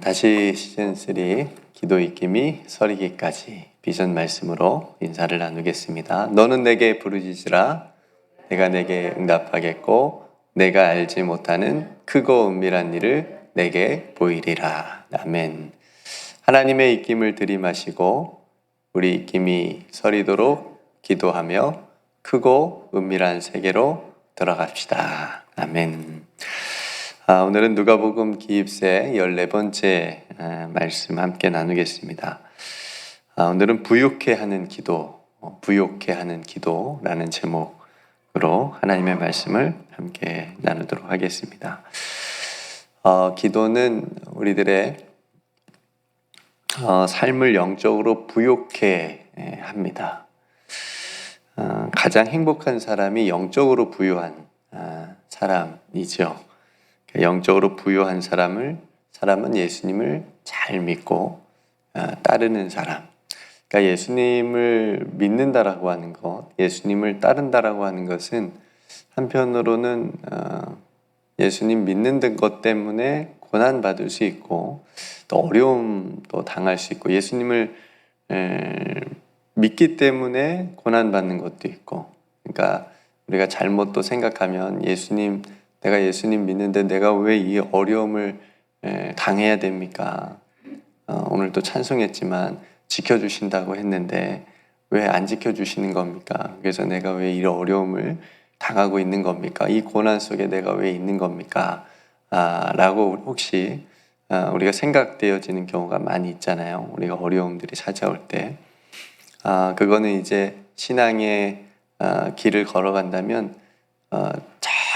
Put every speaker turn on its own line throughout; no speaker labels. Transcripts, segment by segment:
다시 시즌3 기도 익힘이 서리기까지 비전 말씀으로 인사를 나누겠습니다. 너는 내게 부르짖으라 내가 내게 응답하겠고 내가 알지 못하는 크고 은밀한 일을 내게 보이리라. 아멘. 하나님의 익힘을 들이마시고 우리 익힘이 서리도록 기도하며 크고 은밀한 세계로 들어갑시다. 아멘. 오늘은 누가복음 기입세 14번째 말씀 함께 나누겠습니다. 오늘은 부욕해 하는 기도, 부욕해 하는 기도라는 제목으로 하나님의 말씀을 함께 나누도록 하겠습니다. 기도는 우리들의 삶을 영적으로 부욕해 합니다. 가장 행복한 사람이 영적으로 부유한 사람이죠. 영적으로 부유한 사람은 예수님을 잘 믿고 따르는 사람. 그러니까 예수님을 믿는다라고 하는 것, 예수님을 따른다라고 하는 것은 한편으로는 예수님 믿는 것 때문에 고난 받을 수 있고 또 어려움도 당할 수 있고 예수님을 믿기 때문에 고난 받는 것도 있고. 그러니까 우리가 잘못 또 생각하면 내가 예수님 믿는데 내가 왜 이 어려움을 당해야 됩니까? 오늘도 찬송했지만 지켜주신다고 했는데 왜 안 지켜주시는 겁니까? 그래서 내가 왜 이 어려움을 당하고 있는 겁니까? 이 고난 속에 내가 왜 있는 겁니까? 라고 혹시 우리가 생각되어지는 경우가 많이 있잖아요. 우리가 어려움들이 찾아올 때. 그거는 이제 신앙의 길을 걸어간다면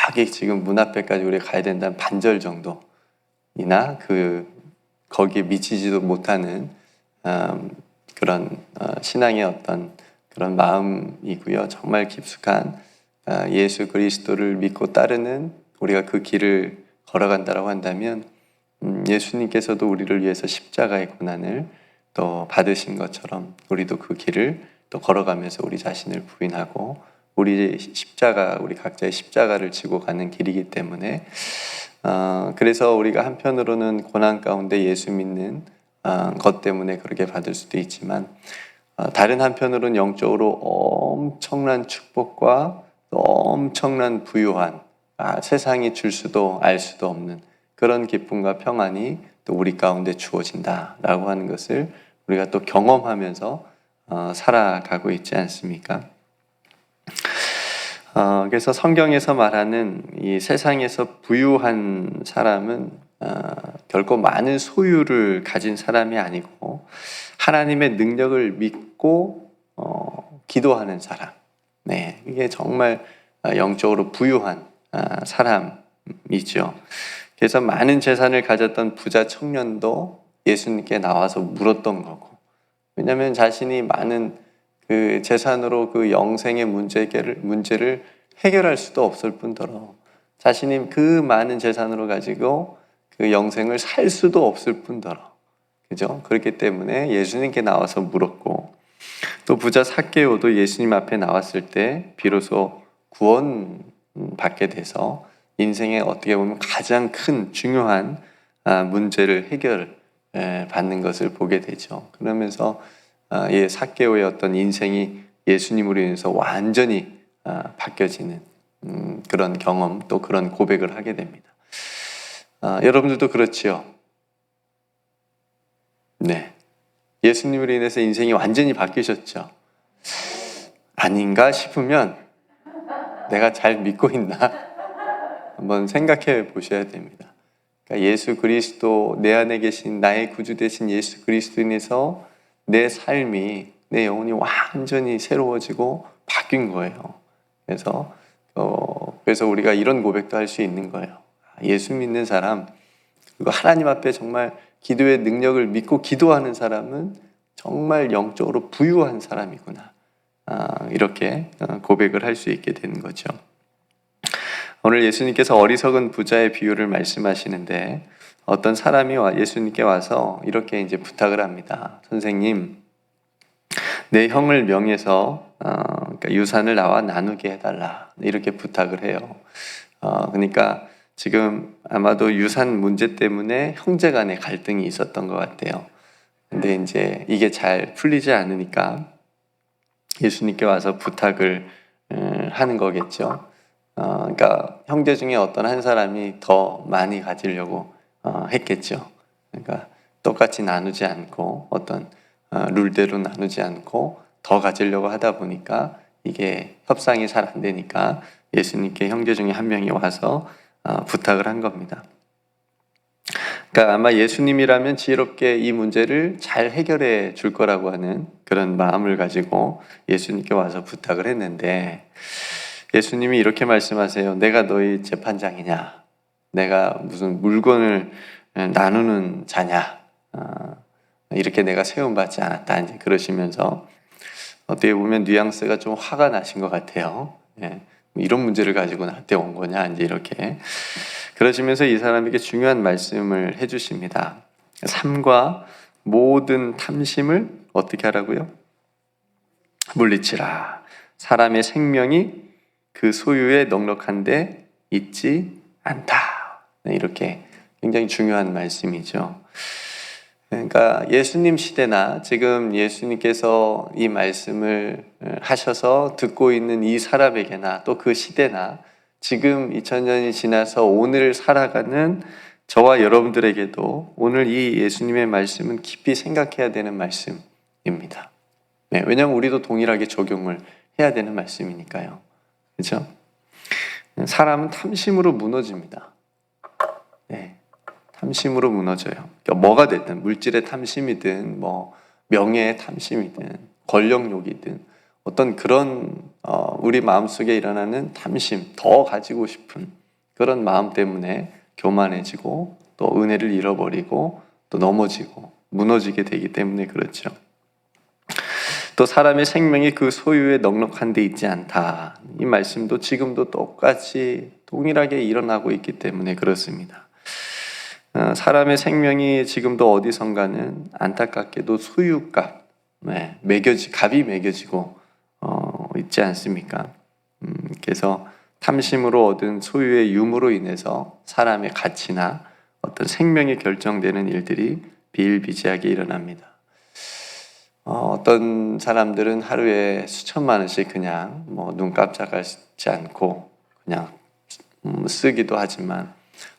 저기 지금 문 앞에까지 우리가 가야 된다는 반절 정도이나 거기에 미치지도 못하는 그런 신앙의 어떤 그런 마음이고요. 정말 깊숙한 예수 그리스도를 믿고 따르는 우리가 그 길을 걸어간다라고 한다면 예수님께서도 우리를 위해서 십자가의 고난을 또 받으신 것처럼 우리도 그 길을 또 걸어가면서 우리 자신을 부인하고 우리 각자의 십자가를 지고 가는 길이기 때문에 그래서 우리가 한편으로는 고난 가운데 예수 믿는 것 때문에 그렇게 받을 수도 있지만 다른 한편으로는 영적으로 엄청난 축복과 엄청난 부유한 세상이 줄 수도 알 수도 없는 그런 기쁨과 평안이 또 우리 가운데 주어진다라고 하는 것을 우리가 또 경험하면서 살아가고 있지 않습니까? 그래서 성경에서 말하는 이 세상에서 부유한 사람은 결코 많은 소유를 가진 사람이 아니고 하나님의 능력을 믿고 기도하는 사람. 네, 이게 정말 영적으로 부유한 사람이죠. 그래서 많은 재산을 가졌던 부자 청년도 예수님께 나와서 물었던 거고, 왜냐하면 자신이 많은 그 재산으로 그 영생의 문제를 해결할 수도 없을 뿐더러 자신이 그 많은 재산으로 가지고 그 영생을 살 수도 없을 뿐더러, 그죠? 그렇기 때문에 예수님께 나와서 물었고, 또 부자 삭개오도 예수님 앞에 나왔을 때 비로소 구원 받게 돼서 인생에 어떻게 보면 가장 큰 중요한 문제를 받는 것을 보게 되죠. 그러면서 삭개오의 어떤 인생이 예수님으로 인해서 완전히 바뀌어지는 그런 경험 또 그런 고백을 하게 됩니다. 여러분들도 그렇지요? 네, 예수님으로 인해서 인생이 완전히 바뀌셨죠? 아닌가 싶으면 내가 잘 믿고 있나? 한번 생각해 보셔야 됩니다. 그러니까 예수 그리스도 내 안에 계신 나의 구주 되신 예수 그리스도 인해서 내 삶이 내 영혼이 완전히 새로워지고 바뀐 거예요. 그래서 우리가 이런 고백도 할 수 있는 거예요. 예수 믿는 사람, 그리고 하나님 앞에 정말 기도의 능력을 믿고 기도하는 사람은 정말 영적으로 부유한 사람이구나. 이렇게 고백을 할 수 있게 되는 거죠. 오늘 예수님께서 어리석은 부자의 비유를 말씀하시는데 어떤 사람이 예수님께 와서 이렇게 이제 부탁을 합니다. 선생님, 내 형을 명해서 그러니까 유산을 나와 나누게 해달라. 이렇게 부탁을 해요. 그러니까 지금 아마도 유산 문제 때문에 형제 간의 갈등이 있었던 것 같아요. 근데 이제 이게 잘 풀리지 않으니까 예수님께 와서 부탁을 하는 거겠죠. 그러니까 형제 중에 어떤 한 사람이 더 많이 가지려고 했겠죠. 그러니까 똑같이 나누지 않고 어떤 룰대로 나누지 않고 더 가지려고 하다 보니까 이게 협상이 잘 안 되니까 예수님께 형제 중에 한 명이 와서 부탁을 한 겁니다. 그러니까 아마 예수님이라면 지혜롭게 이 문제를 잘 해결해 줄 거라고 하는 그런 마음을 가지고 예수님께 와서 부탁을 했는데 예수님이 이렇게 말씀하세요. 내가 너희 재판장이냐? 내가 무슨 물건을 나누는 자냐? 이렇게 내가 세움받지 않았다. 이제 그러시면서 어떻게 보면 뉘앙스가 좀 화가 나신 것 같아요. 예. 이런 문제를 가지고 나한테 온 거냐? 이제 이렇게. 그러시면서 이 사람에게 중요한 말씀을 해주십니다. 삶과 모든 탐심을 어떻게 하라고요? 물리치라. 사람의 생명이 그 소유에 넉넉한데 있지 않다. 이렇게 굉장히 중요한 말씀이죠. 그러니까 예수님 시대나 지금 예수님께서 이 말씀을 하셔서 듣고 있는 이 사람에게나 또 그 시대나 지금 2000년이 지나서 오늘 살아가는 저와 여러분들에게도 오늘 이 예수님의 말씀은 깊이 생각해야 되는 말씀입니다. 네, 왜냐하면 우리도 동일하게 적용을 해야 되는 말씀이니까요. 그렇죠? 사람은 탐심으로 무너집니다. 네, 탐심으로 무너져요. 그러니까 뭐가 됐든 물질의 탐심이든 뭐 명예의 탐심이든 권력욕이든 어떤 그런 우리 마음속에 일어나는 탐심, 더 가지고 싶은 그런 마음 때문에 교만해지고 또 은혜를 잃어버리고 또 넘어지고 무너지게 되기 때문에 그렇죠. 또 사람의 생명이 그 소유에 넉넉한 데 있지 않다. 이 말씀도 지금도 똑같이 동일하게 일어나고 있기 때문에 그렇습니다. 사람의 생명이 지금도 어디선가는 안타깝게도 소유값, 값이 매겨지고 있지 않습니까? 그래서 탐심으로 얻은 소유의 유무로 인해서 사람의 가치나 어떤 생명이 결정되는 일들이 비일비재하게 일어납니다. 어떤 사람들은 하루에 수천만 원씩 그냥 눈 깜짝하지 않고 그냥 쓰기도 하지만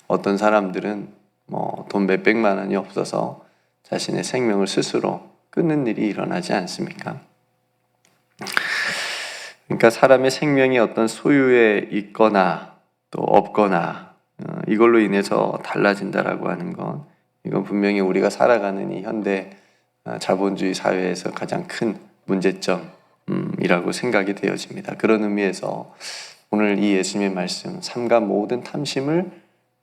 어떤 사람들은 돈 몇백만 원이 없어서 자신의 생명을 스스로 끊는 일이 일어나지 않습니까? 그러니까 사람의 생명이 어떤 소유에 있거나 또 없거나 이걸로 인해서 달라진다라고 하는 건 이건 분명히 우리가 살아가는 이 현대 자본주의 사회에서 가장 큰 문제점이라고 생각이 되어집니다. 그런 의미에서 오늘 이 예수님의 말씀, 삶과 모든 탐심을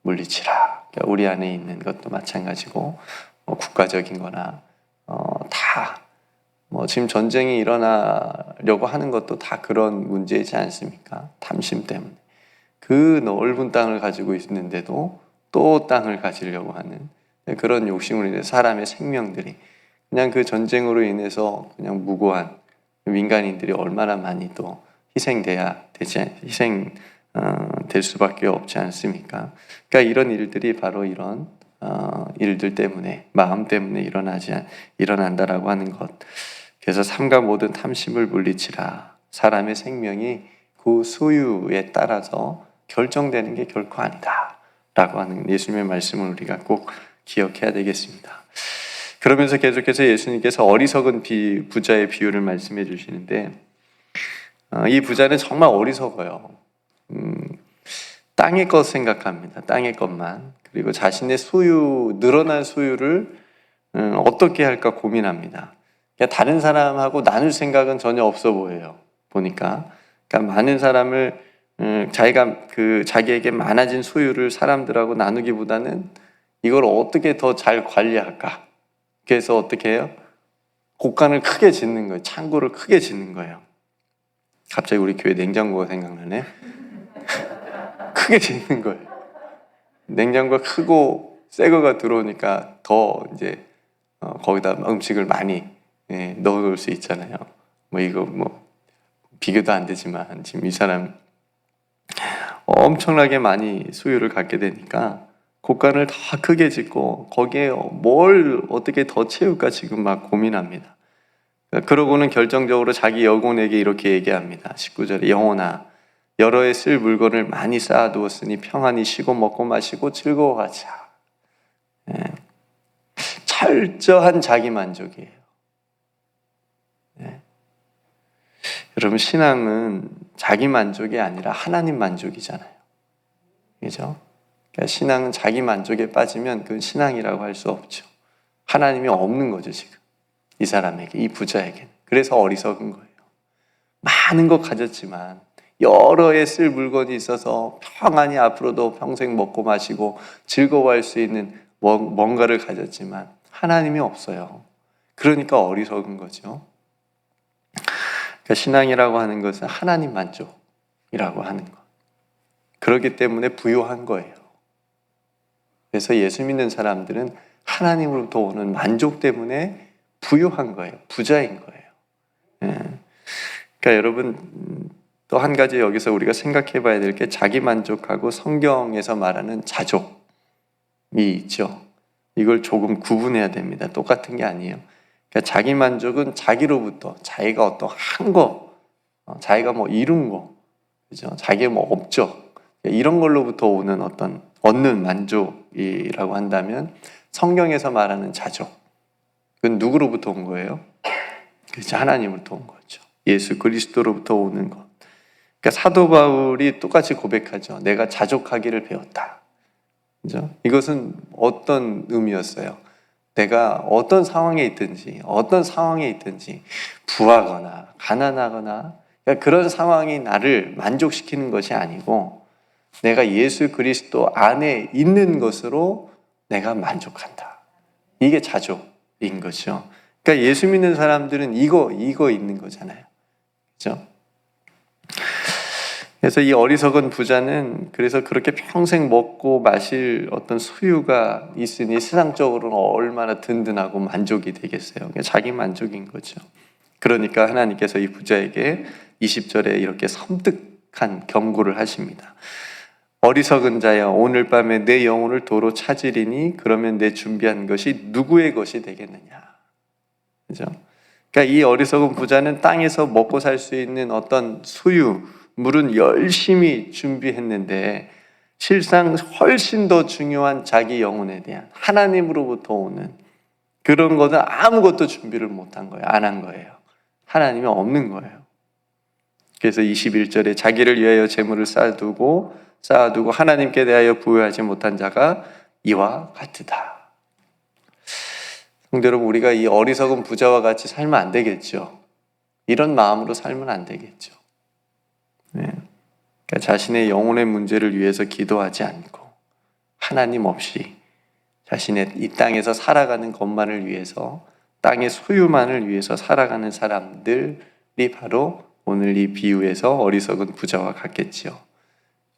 물리치라. 그러니까 우리 안에 있는 것도 마찬가지고 국가적인 거나 다 지금 전쟁이 일어나려고 하는 것도 다 그런 문제이지 않습니까? 탐심 때문에. 그 넓은 땅을 가지고 있는데도 또 땅을 가지려고 하는 그런 욕심으로 인해 사람의 생명들이 그냥 그 전쟁으로 인해서 그냥 무고한 민간인들이 얼마나 많이 또 희생될 수밖에 없지 않습니까? 그러니까 이런 일들이 바로 이런 일들 때문에 마음 때문에 일어난다라고 하는 것. 그래서 삶과 모든 탐심을 물리치라. 사람의 생명이 그 소유에 따라서 결정되는 게 결코 아니다 라고 하는 예수님의 말씀을 우리가 꼭 기억해야 되겠습니다. 그러면서 계속해서 예수님께서 어리석은 부자의 비유를 말씀해 주시는데 이 부자는 정말 어리석어요. 땅의 것 생각합니다. 땅의 것만. 그리고 자신의 늘어난 소유를 어떻게 할까 고민합니다. 그러니까 다른 사람하고 나눌 생각은 전혀 없어 보여요. 보니까. 그러니까 많은 사람을 자기에게 많아진 소유를 사람들하고 나누기보다는 이걸 어떻게 더 잘 관리할까? 그래서 어떻게 해요? 곡간을 크게 짓는 거예요. 창고를 크게 짓는 거예요. 갑자기 우리 교회 냉장고가 생각나네. 크게 짓는 거예요. 냉장고가 크고 새 거가 들어오니까 더 이제 거기다 음식을 많이 넣어놓을 수 있잖아요. 이거 비교도 안 되지만 지금 이 사람 엄청나게 많이 소유를 갖게 되니까 곳간을 더 크게 짓고 거기에 뭘 어떻게 더 채울까 지금 막 고민합니다. 그러고는 결정적으로 자기 여공에게 이렇게 얘기합니다. 19절에 영혼아 여러 해 쓸 물건을 많이 쌓아두었으니 평안히 쉬고 먹고 마시고 즐거워하자. 예. 철저한 자기 만족이에요. 예. 여러분 신앙은 자기 만족이 아니라 하나님 만족이잖아요. 그죠? 그러니까 신앙은 자기 만족에 빠지면 그건 신앙이라고 할 수 없죠. 하나님이 없는 거죠 지금 이 사람에게, 이 부자에게는. 그래서 어리석은 거예요. 많은 거 가졌지만 여러 해 쓸 물건이 있어서 평안히 앞으로도 평생 먹고 마시고 즐거워할 수 있는 뭔가를 가졌지만 하나님이 없어요. 그러니까 어리석은 거죠. 그러니까 신앙이라고 하는 것은 하나님 만족이라고 하는 것. 그렇기 때문에 부요한 거예요. 그래서 예수 믿는 사람들은 하나님으로부터 오는 만족 때문에 부요한 거예요. 부자인 거예요. 예. 그러니까 여러분 또 한 가지 여기서 우리가 생각해 봐야 될 게 자기 만족하고 성경에서 말하는 자족이 있죠. 이걸 조금 구분해야 됩니다. 똑같은 게 아니에요. 그러니까 자기 만족은 자기로부터 자기가 어떤 한 거, 자기가 뭐 이룬 거, 그죠? 자기의 뭐 업적 이런 걸로부터 오는 어떤 얻는 만족이라고 한다면 성경에서 말하는 자족, 그건 누구로부터 온 거예요? 그렇죠. 하나님으로부터 온 거죠. 예수 그리스도로부터 오는 것. 그러니까 사도 바울이 똑같이 고백하죠. 내가 자족하기를 배웠다. 그죠? 이것은 어떤 의미였어요? 내가 어떤 상황에 있든지 부하거나 가난하거나 그러니까 그런 상황이 나를 만족시키는 것이 아니고 내가 예수 그리스도 안에 있는 것으로 내가 만족한다. 이게 자족인 거죠. 그러니까 예수 믿는 사람들은 이거 있는 거잖아요. 그렇죠? 그래서 이 어리석은 부자는 그래서 그렇게 평생 먹고 마실 어떤 소유가 있으니 세상적으로는 얼마나 든든하고 만족이 되겠어요. 자기 만족인 거죠. 그러니까 하나님께서 이 부자에게 20절에 이렇게 섬뜩한 경고를 하십니다. 어리석은 자여 오늘 밤에 내 영혼을 도로 찾으리니 그러면 내 준비한 것이 누구의 것이 되겠느냐. 그죠? 그러니까 이 어리석은 부자는 땅에서 먹고 살 수 있는 어떤 소유물은 열심히 준비했는데 실상 훨씬 더 중요한 자기 영혼에 대한 하나님으로부터 오는 그런 것은 아무것도 준비를 못한 거예요. 안 한 거예요. 하나님이 없는 거예요. 그래서 21절에 자기를 위하여 재물을 쌓아두고 하나님께 대하여 부여하지 못한 자가 이와 같으다. 성도 여러분, 우리가 이 어리석은 부자와 같이 살면 안 되겠죠. 이런 마음으로 살면 안 되겠죠. 네. 그러니까 자신의 영혼의 문제를 위해서 기도하지 않고 하나님 없이 자신의 이 땅에서 살아가는 것만을 위해서 땅의 소유만을 위해서 살아가는 사람들이 바로 오늘 이 비유에서 어리석은 부자와 같겠지요.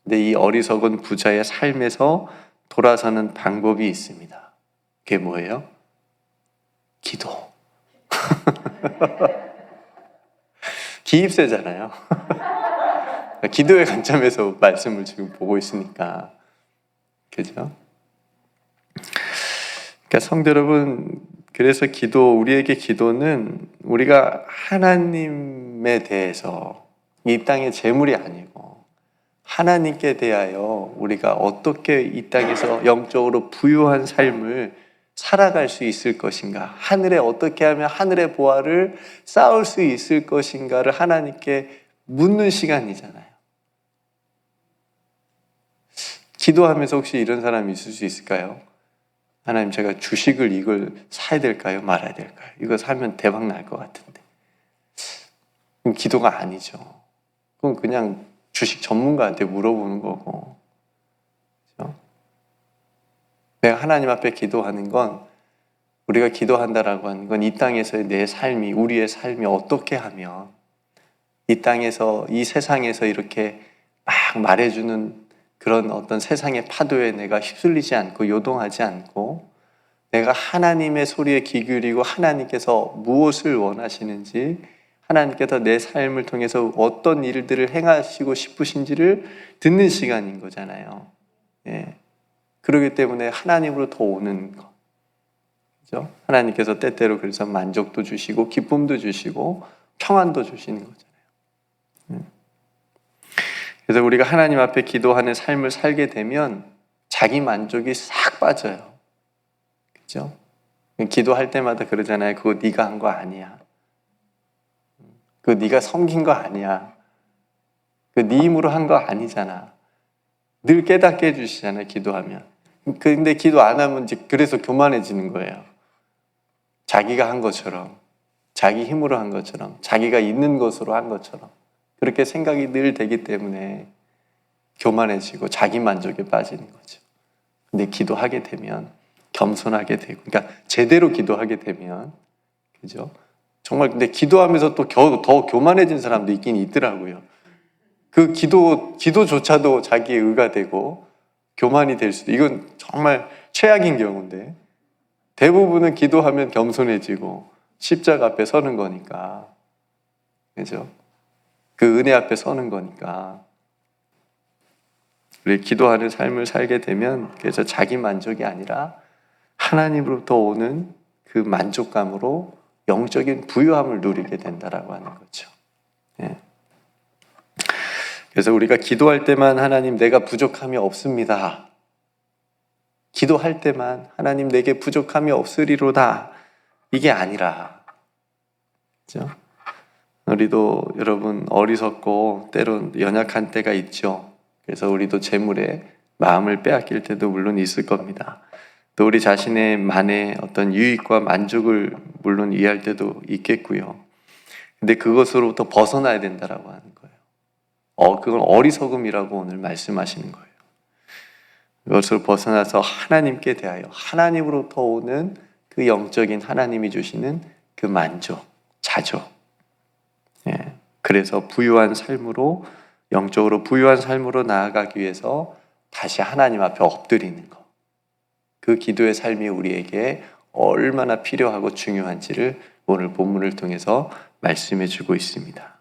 근데 이 어리석은 부자의 삶에서 돌아서는 방법이 있습니다. 그게 뭐예요? 기도. 기입세잖아요. 기도의 관점에서 말씀을 지금 보고 있으니까. 그죠? 그러니까 성도 여러분, 그래서 우리에게 기도는 우리가 하나님에 대해서 이 땅의 재물이 아니고 하나님께 대하여 우리가 어떻게 이 땅에서 영적으로 부유한 삶을 살아갈 수 있을 것인가, 하늘에 어떻게 하면 하늘의 보화를 쌓을 수 있을 것인가를 하나님께 묻는 시간이잖아요. 기도하면서 혹시 이런 사람이 있을 수 있을까요? 하나님, 제가 주식을 이걸 사야 될까요? 말아야 될까요? 이거 사면 대박 날 것 같은데. 그럼 기도가 아니죠. 그건 그냥 주식 전문가한테 물어보는 거고. 그렇죠? 내가 하나님 앞에 기도하는 건, 우리가 기도한다라고 하는 건 이 땅에서의 내 삶이, 우리의 삶이 어떻게 하면 이 땅에서, 이 세상에서 이렇게 막 말해주는 그런 어떤 세상의 파도에 내가 휩쓸리지 않고 요동하지 않고 내가 하나님의 소리에 귀 기울이고 하나님께서 무엇을 원하시는지 하나님께서 내 삶을 통해서 어떤 일들을 행하시고 싶으신지를 듣는 시간인 거잖아요. 예. 그렇기 때문에 하나님으로 더 오는 거. 그죠? 하나님께서 때때로 그래서 만족도 주시고 기쁨도 주시고 평안도 주시는 거잖아요. 그래서 우리가 하나님 앞에 기도하는 삶을 살게 되면 자기 만족이 싹 빠져요. 그죠? 기도할 때마다 그러잖아요. 그거 네가 한 거 아니야. 그거 네가 섬긴 거 아니야. 그 네 힘으로 한 거 아니잖아. 늘 깨닫게 해주시잖아요. 기도하면. 근데 기도 안 하면 이제 그래서 교만해지는 거예요. 자기가 한 것처럼, 자기 힘으로 한 것처럼, 자기가 있는 것으로 한 것처럼 그렇게 생각이 늘 되기 때문에 교만해지고 자기 만족에 빠지는 거죠. 근데 기도하게 되면 겸손하게 되고, 그러니까 제대로 기도하게 되면, 그죠? 정말 근데 기도하면서 또 더 교만해진 사람도 있긴 있더라고요. 그 기도조차도 자기의 의가 되고 교만이 될 수도, 이건 정말 최악인 경우인데 대부분은 기도하면 겸손해지고 십자가 앞에 서는 거니까, 그죠? 그 은혜 앞에 서는 거니까. 우리 기도하는 삶을 살게 되면 그래서 자기 만족이 아니라 하나님으로부터 오는 그 만족감으로 영적인 부유함을 누리게 된다라고 하는 거죠. 예. 그래서 우리가 기도할 때만 하나님 내가 부족함이 없습니다. 기도할 때만 하나님 내게 부족함이 없으리로다. 이게 아니라, 그죠? 우리도 여러분 어리석고 때론 연약한 때가 있죠. 그래서 우리도 재물에 마음을 빼앗길 때도 물론 있을 겁니다. 또 우리 자신의 만의 어떤 유익과 만족을 물론 위할 때도 있겠고요. 근데 그것으로부터 벗어나야 된다라고 하는 거예요. 그건 어리석음이라고 오늘 말씀하시는 거예요. 그것을 벗어나서 하나님께 대하여 하나님으로부터 오는 그 영적인 하나님이 주시는 그 만족, 자족. 예. 그래서 부유한 삶으로, 영적으로 부유한 삶으로 나아가기 위해서 다시 하나님 앞에 엎드리는 것. 그 기도의 삶이 우리에게 얼마나 필요하고 중요한지를 오늘 본문을 통해서 말씀해 주고 있습니다.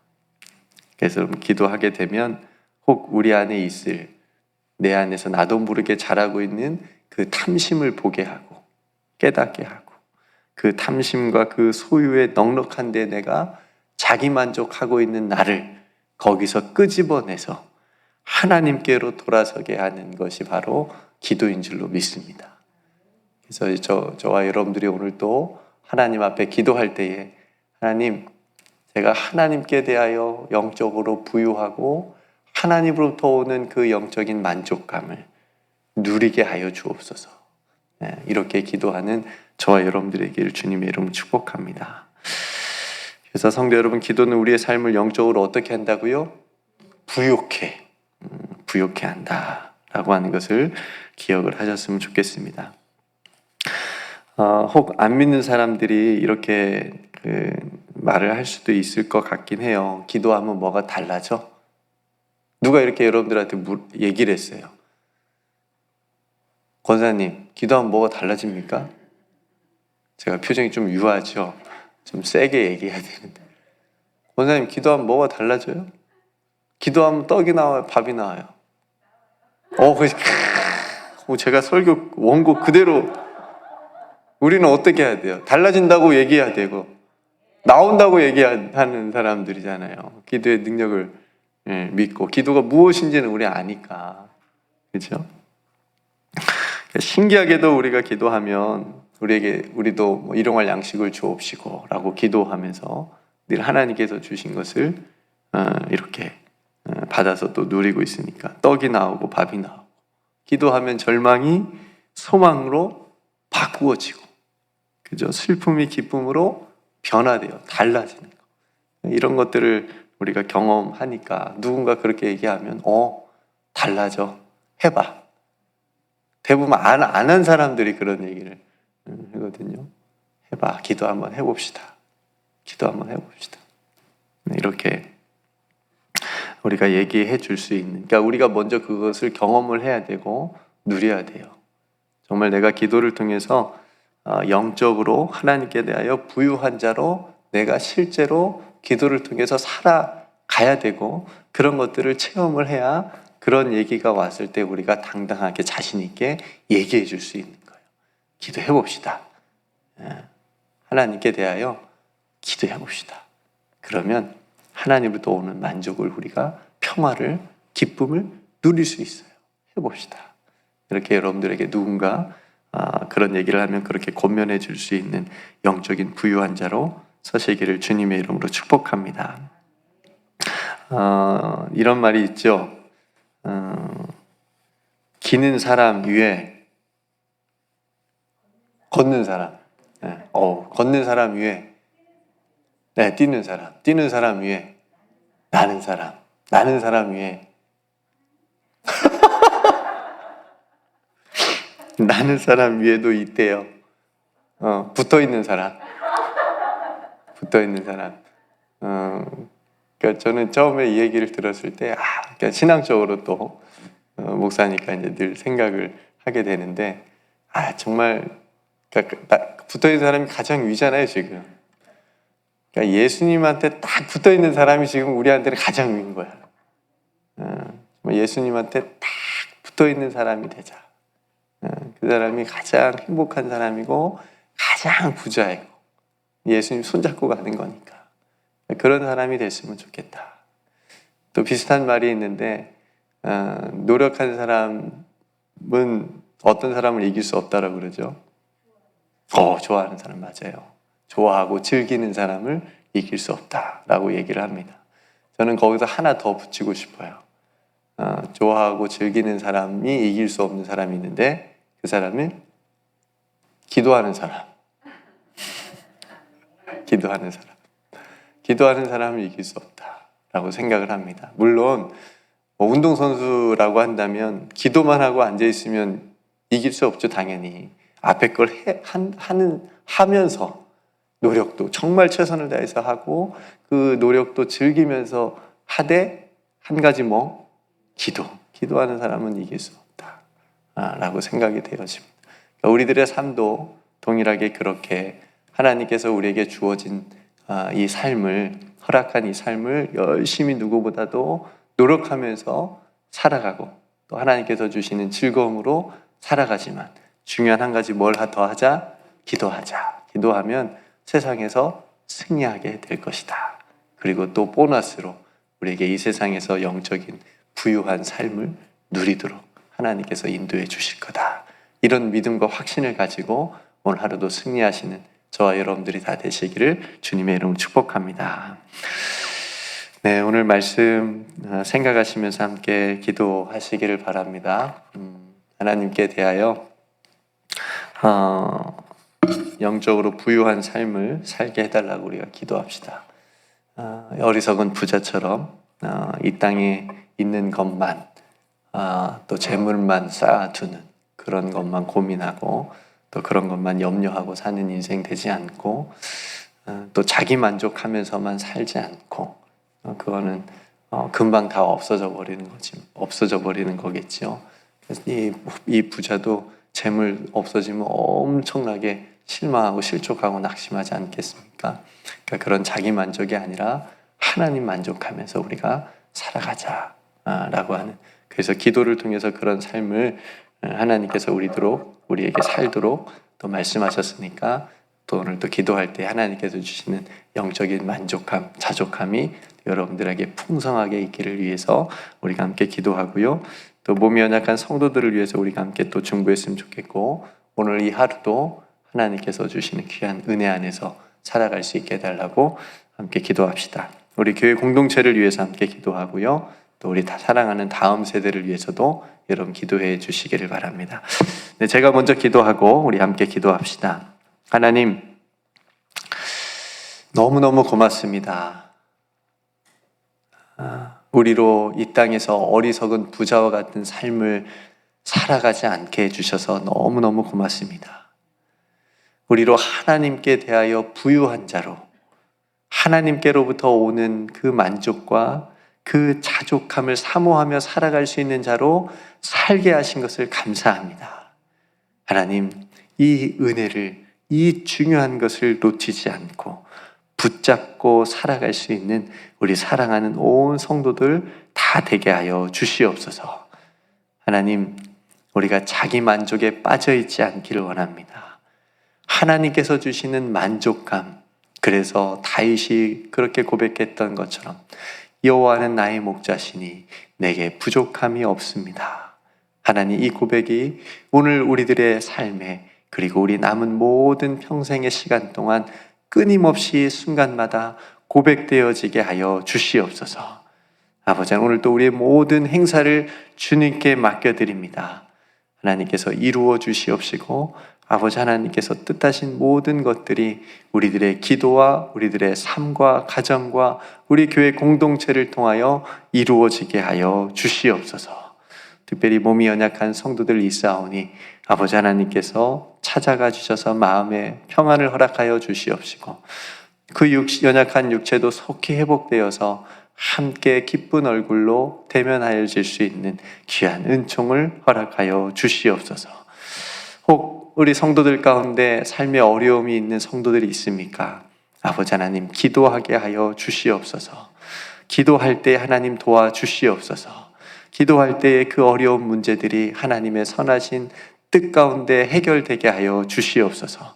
그래서 기도하게 되면 혹 우리 안에 있을, 내 안에서 나도 모르게 자라고 있는 그 탐심을 보게 하고 깨닫게 하고, 그 탐심과 그 소유의 넉넉한 데 내가 자기 만족하고 있는 나를 거기서 끄집어내서 하나님께로 돌아서게 하는 것이 바로 기도인 줄로 믿습니다. 그래서 저와 여러분들이 오늘 또 하나님 앞에 기도할 때에 하나님, 제가 하나님께 대하여 영적으로 부유하고 하나님으로부터 오는 그 영적인 만족감을 누리게 하여 주옵소서. 이렇게 기도하는 저와 여러분들에게 주님의 이름으로 축복합니다. 그래서 성도 여러분, 기도는 우리의 삶을 영적으로 어떻게 한다고요? 부욕해 한다라고 하는 것을 기억을 하셨으면 좋겠습니다. 혹 안 믿는 사람들이 이렇게 말을 할 수도 있을 것 같긴 해요. 기도하면 뭐가 달라져? 누가 이렇게 여러분들한테 얘기를 했어요. 권사님, 기도하면 뭐가 달라집니까? 제가 표정이 좀 유하죠? 좀 세게 얘기해야 되는데. 권사님, 기도하면 뭐가 달라져요? 기도하면 떡이 나와요? 밥이 나와요? 제가 설교 원고 그대로, 우리는 어떻게 해야 돼요? 달라진다고 얘기해야 되고 나온다고 얘기하는 사람들이잖아요. 기도의 능력을 믿고 기도가 무엇인지는 우리 아니까, 그렇죠? 신기하게도 우리가 기도하면 우리도 뭐 일용할 양식을 주옵시고 라고 기도하면서 늘 하나님께서 주신 것을 이렇게 받아서 또 누리고 있으니까 떡이 나오고 밥이 나오고, 기도하면 절망이 소망으로 바꾸어지고, 그죠? 슬픔이 기쁨으로 변화돼요. 달라지는 거. 이런 것들을 우리가 경험하니까 누군가 그렇게 얘기하면 달라져. 해봐. 대부분 안 한 사람들이 그런 얘기를 하거든요. 해봐. 기도 한번 해봅시다. 기도 한번 해봅시다. 이렇게 우리가 얘기해 줄 수 있는, 그러니까 우리가 먼저 그것을 경험을 해야 되고 누려야 돼요. 정말 내가 기도를 통해서 영적으로 하나님께 대하여 부유한 자로 내가 실제로 기도를 통해서 살아가야 되고 그런 것들을 체험을 해야 그런 얘기가 왔을 때 우리가 당당하게 자신 있게 얘기해 줄 수 있는 거예요. 기도해 봅시다. 하나님께 대하여 기도해 봅시다. 그러면 하나님으로부터 오는 만족을 우리가 평화를, 기쁨을 누릴 수 있어요. 해봅시다. 이렇게 여러분들에게 누군가 그런 얘기를 하면 그렇게 권면해 줄 수 있는 영적인 부유한 자로 서시기를 주님의 이름으로 축복합니다. 이런 말이 있죠. 기는 사람 위에 걷는 사람, 걷는 사람 위에 뛰는 사람 위에 나는 사람 위에 나는 사람 위에도 있대요. 붙어있는 사람. 그러니까 저는 처음에 이 얘기를 들었을 때, 그러니까 신앙적으로 또 목사니까 이제 늘 생각을 하게 되는데, 정말 그러니까 붙어있는 사람이 가장 위잖아요, 지금. 그러니까 예수님한테 딱 붙어있는 사람이 지금 우리한테는 가장 위인 거야. 예수님한테 딱 붙어있는 사람이 되자. 그 사람이 가장 행복한 사람이고 가장 부자이고 예수님 손잡고 가는 거니까 그런 사람이 됐으면 좋겠다. 또 비슷한 말이 있는데 노력하는 사람은 어떤 사람을 이길 수 없다라고 그러죠. 좋아하는 사람 맞아요. 좋아하고 즐기는 사람을 이길 수 없다라고 얘기를 합니다. 저는 거기서 하나 더 붙이고 싶어요. 좋아하고 즐기는 사람이 이길 수 없는 사람이 있는데 그 사람은 기도하는 사람. 기도하는 사람을 이길 수 없다라고 생각을 합니다. 물론 운동선수라고 한다면 기도만 하고 앉아있으면 이길 수 없죠. 당연히 앞에 걸 하면서 노력도 정말 최선을 다해서 하고 그 노력도 즐기면서 하되 한 가지 기도하는 사람은 이길 수 없다라고 생각이 되어집니다. 우리들의 삶도 동일하게 그렇게 하나님께서 우리에게 주어진 이 삶을 허락한 이 삶을 열심히 누구보다도 노력하면서 살아가고 또 하나님께서 주시는 즐거움으로 살아가지만 중요한 한 가지 뭘 더 하자? 기도하자. 기도하면 세상에서 승리하게 될 것이다. 그리고 또 보너스로 우리에게 이 세상에서 영적인 부유한 삶을 누리도록 하나님께서 인도해 주실 거다. 이런 믿음과 확신을 가지고 오늘 하루도 승리하시는 저와 여러분들이 다 되시기를 주님의 이름으로 축복합니다. 네, 오늘 말씀 생각하시면서 함께 기도하시기를 바랍니다. 하나님께 대하여 영적으로 부유한 삶을 살게 해달라고 우리가 기도합시다. 어리석은 부자처럼 이 땅에 있는 것만 또 재물만 쌓아두는 그런 것만 고민하고 또 그런 것만 염려하고 사는 인생 되지 않고 또 자기 만족하면서만 살지 않고 그거는 금방 다 없어져 버리는 거겠죠. 그래서 이 부자도 재물 없어지면 엄청나게 실망하고 실족하고 낙심하지 않겠습니까? 그러니까 그런 자기 만족이 아니라 하나님 만족하면서 우리가 살아가자라고 하는, 그래서 기도를 통해서 그런 삶을 하나님께서 우리에게 살도록 또 말씀하셨으니까 또 오늘 또 기도할 때 하나님께서 주시는 영적인 만족감, 자족함이 여러분들에게 풍성하게 있기를 위해서 우리가 함께 기도하고요. 또 몸이 연약한 성도들을 위해서 우리가 함께 또 중보했으면 좋겠고, 오늘 이 하루도 하나님께서 주시는 귀한 은혜 안에서 살아갈 수 있게 해달라고 함께 기도합시다. 우리 교회 공동체를 위해서 함께 기도하고요. 또 우리 다 사랑하는 다음 세대를 위해서도 여러분 기도해 주시기를 바랍니다. 네, 제가 먼저 기도하고 우리 함께 기도합시다. 하나님, 너무너무 고맙습니다. 우리로 이 땅에서 어리석은 부자와 같은 삶을 살아가지 않게 해주셔서 너무너무 고맙습니다. 우리로 하나님께 대하여 부유한 자로 하나님께로부터 오는 그 만족과 그 자족함을 사모하며 살아갈 수 있는 자로 살게 하신 것을 감사합니다. 하나님, 이 은혜를, 이 중요한 것을 놓치지 않고 붙잡고 살아갈 수 있는 우리 사랑하는 온 성도들 다 되게 하여 주시옵소서. 하나님, 우리가 자기 만족에 빠져 있지 않기를 원합니다. 하나님께서 주시는 만족감, 그래서 다윗이 그렇게 고백했던 것처럼 여호와는 나의 목자시니 내게 부족함이 없습니다. 하나님, 이 고백이 오늘 우리들의 삶에, 그리고 우리 남은 모든 평생의 시간 동안 끊임없이 순간마다 고백되어지게 하여 주시옵소서. 아버지, 오늘 또 우리의 모든 행사를 주님께 맡겨드립니다. 하나님께서 이루어 주시옵시고, 아버지 하나님께서 뜻하신 모든 것들이 우리들의 기도와 우리들의 삶과 가정과 우리 교회 공동체를 통하여 이루어지게 하여 주시옵소서. 특별히 몸이 연약한 성도들 있사오니 아버지 하나님께서 찾아가 주셔서 마음의 평안을 허락하여 주시옵시고, 그 연약한 육체도 속히 회복되어서 함께 기쁜 얼굴로 대면하여질 수 있는 귀한 은총을 허락하여 주시옵소서. 혹 우리 성도들 가운데 삶의 어려움이 있는 성도들이 있습니까? 아버지 하나님, 기도하게 하여 주시옵소서. 기도할 때 하나님 도와주시옵소서. 기도할 때의 그 어려운 문제들이 하나님의 선하신 뜻 가운데 해결되게 하여 주시옵소서.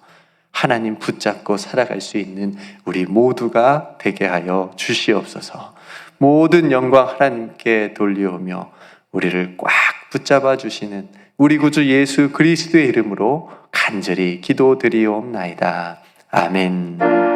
하나님 붙잡고 살아갈 수 있는 우리 모두가 되게 하여 주시옵소서. 모든 영광 하나님께 돌리오며 우리를 꽉 붙잡아 주시는 우리 구주 예수 그리스도의 이름으로 간절히 기도드리옵나이다. 아멘.